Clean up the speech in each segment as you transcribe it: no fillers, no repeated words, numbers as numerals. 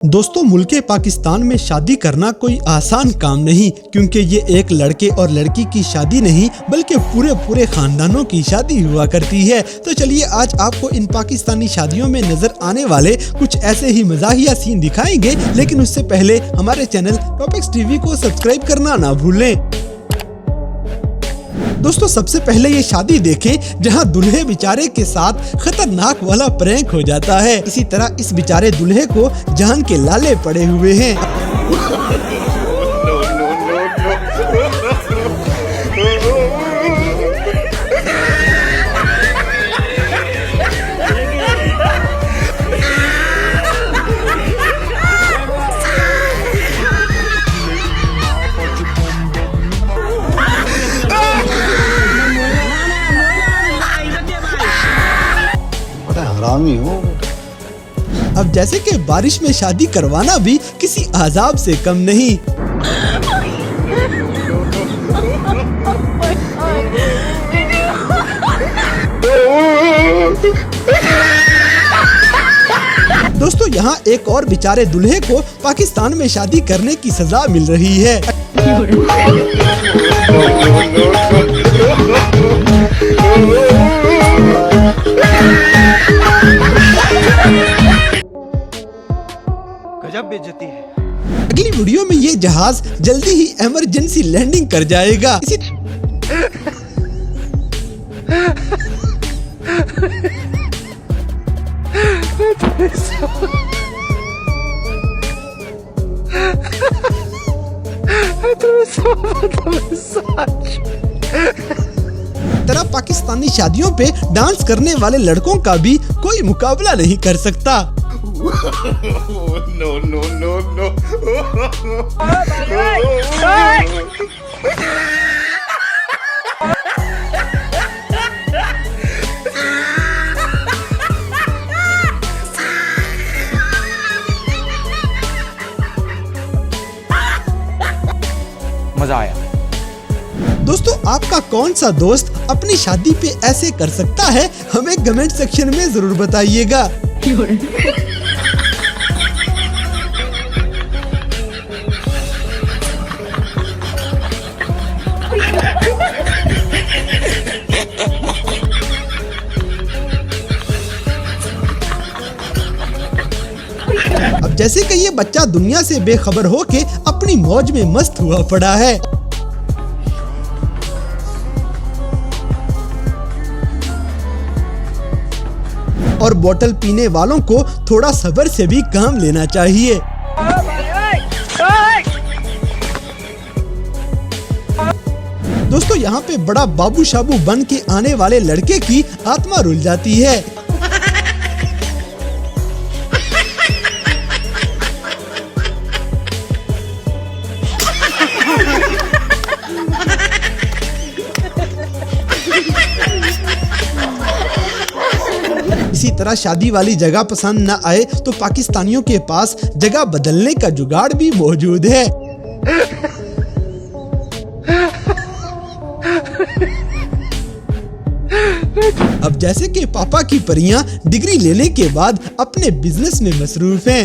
दोस्तों, मुल्क पाकिस्तान में शादी करना कोई आसान काम नहीं, क्योंकि ये एक लड़के और लड़की की शादी नहीं बल्कि पूरे खानदानों की शादी हुआ करती है। तो चलिए आज आपको इन पाकिस्तानी शादियों में नजर आने वाले कुछ ऐसे ही मजाहिया सीन दिखाएंगे, लेकिन उससे पहले हमारे चैनल टॉपिक्स टीवी को सब्सक्राइब करना ना भूलें। दोस्तों, सबसे पहले ये शादी देखें जहां दूल्हे बेचारे के साथ खतरनाक वाला प्रैंक हो जाता है। इसी तरह इस बेचारे दूल्हे को जान के लाले पड़े हुए हैं। हरामी हो। अब जैसे कि बारिश में शादी करवाना भी किसी आजाब से कम नहीं। दोस्तों, यहाँ एक और बेचारे दूल्हे को पाकिस्तान में शादी करने की सजा मिल रही है। गजब बेइज्जती है। अगली वीडियो में ये जहाज जल्दी ही इमरजेंसी लैंडिंग कर जाएगा। तरह पाकिस्तानी शादियों पे डांस करने वाले लड़कों का भी कोई मुकाबला नहीं कर सकता। No, no, no, no. मजा आया। दोस्तों, आपका कौन सा दोस्त अपनी शादी पे ऐसे कर सकता है? हमें कमेंट सेक्शन में जरूर बताइएगा। अब जैसे कि ये बच्चा दुनिया से बेखबर होके अपनी मौज में मस्त हुआ पड़ा है। और बोतल पीने वालों को थोड़ा सब्र से भी काम लेना चाहिए। दोस्तों, यहाँ पे बड़ा बाबू शाबू बन के आने वाले लड़के की आत्मा रुल जाती है। इसी तरह शादी वाली जगह पसंद न आए तो पाकिस्तानियों के पास जगह बदलने का जुगाड़ भी मौजूद है। अब जैसे कि पापा की परियां डिग्री लेने के बाद अपने बिजनेस में मसरूफ हैं।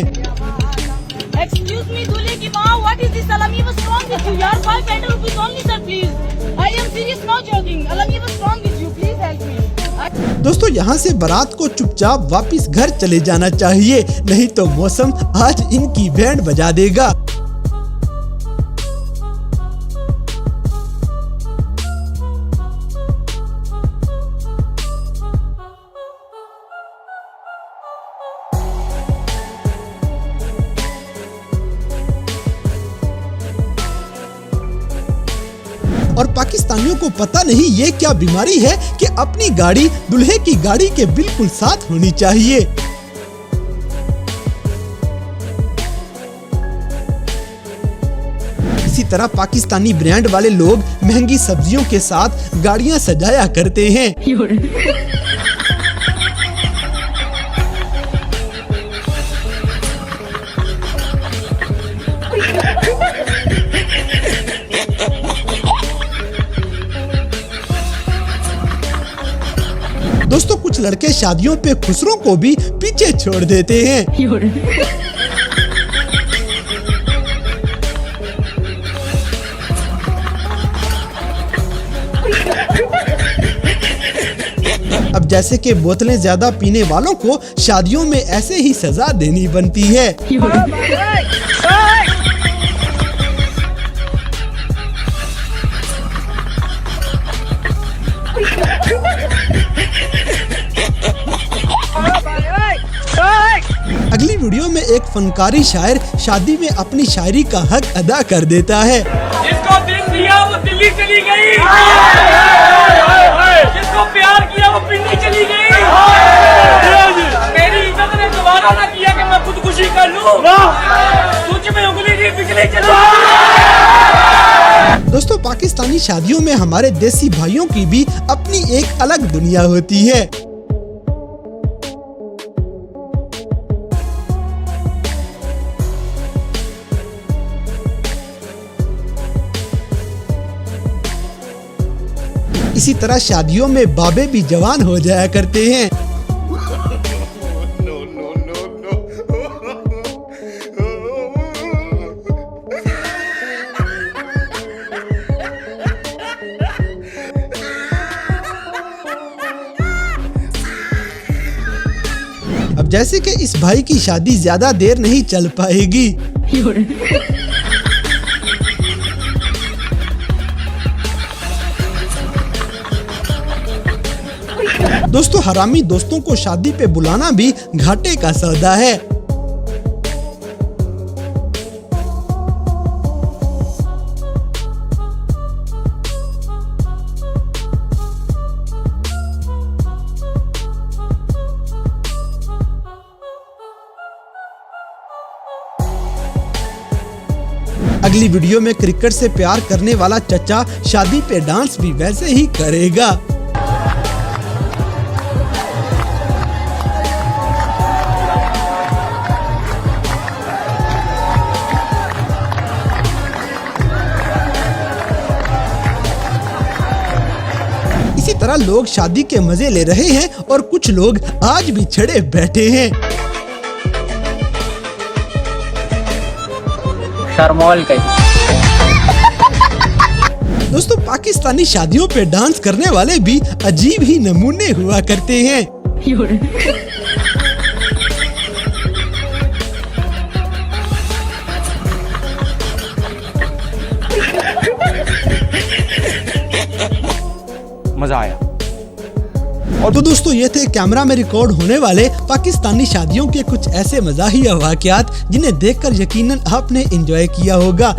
Excuse me, दूल्हे की माँ, what is this? Alami was wrong with you. यार 500 rupees only, sir, please. I am serious, not joking. Alami was wrong with you. Please help me. दोस्तों, यहाँ से बारात को चुपचाप वापिस घर चले जाना चाहिए, नहीं तो मौसम आज इनकी बैंड बजा देगा। और पाकिस्तानियों को पता नहीं ये क्या बीमारी है कि अपनी गाड़ी दूल्हे की गाड़ी के बिल्कुल साथ होनी चाहिए। इसी तरह पाकिस्तानी ब्रांड वाले लोग महंगी सब्जियों के साथ गाड़ियां सजाया करते हैं। दोस्तों, कुछ लड़के शादियों पे खुसरों को भी पीछे छोड़ देते हैं। अब जैसे कि बोतलें ज्यादा पीने वालों को शादियों में ऐसे ही सजा देनी बनती है। अगली वीडियो में एक फनकारी शायर शादी में अपनी शायरी का हक अदा कर देता है। जिसको दिल दिया वो दिल्ली चली गई, जिसको प्यार किया वो पिंडी चली गई, मेरी इज्जत ने दोबारा ना किया कि मैं खुदकुशी कर लूं, तुझ में उंगली की बिजली चली। दोस्तों, पाकिस्तानी शादियों में हमारे देसी भाइयों की भी अपनी एक अलग दुनिया होती है। इसी तरह शादियों में बाबे भी जवान हो जाया करते हैं। No, no, no, no. अब जैसे कि इस भाई की शादी ज्यादा देर नहीं चल पाएगी। दोस्तों, हरामी दोस्तों को शादी पे बुलाना भी घाटे का सौदा है। अगली वीडियो में क्रिकेट से प्यार करने वाला चचा शादी पे डांस भी वैसे ही करेगा। इसी तरह लोग शादी के मजे ले रहे हैं और कुछ लोग आज भी छड़े बैठे हैं। शर्मोल कहीं। दोस्तों, पाकिस्तानी शादियों पे डांस करने वाले भी अजीब ही नमूने हुआ करते हैं। मजा आया। और तो दोस्तों, ये थे कैमरा में रिकॉर्ड होने वाले पाकिस्तानी शादियों के कुछ ऐसे मज़ाहिया वाक़यात जिन्हें देखकर यकीनन आपने एंजॉय किया होगा।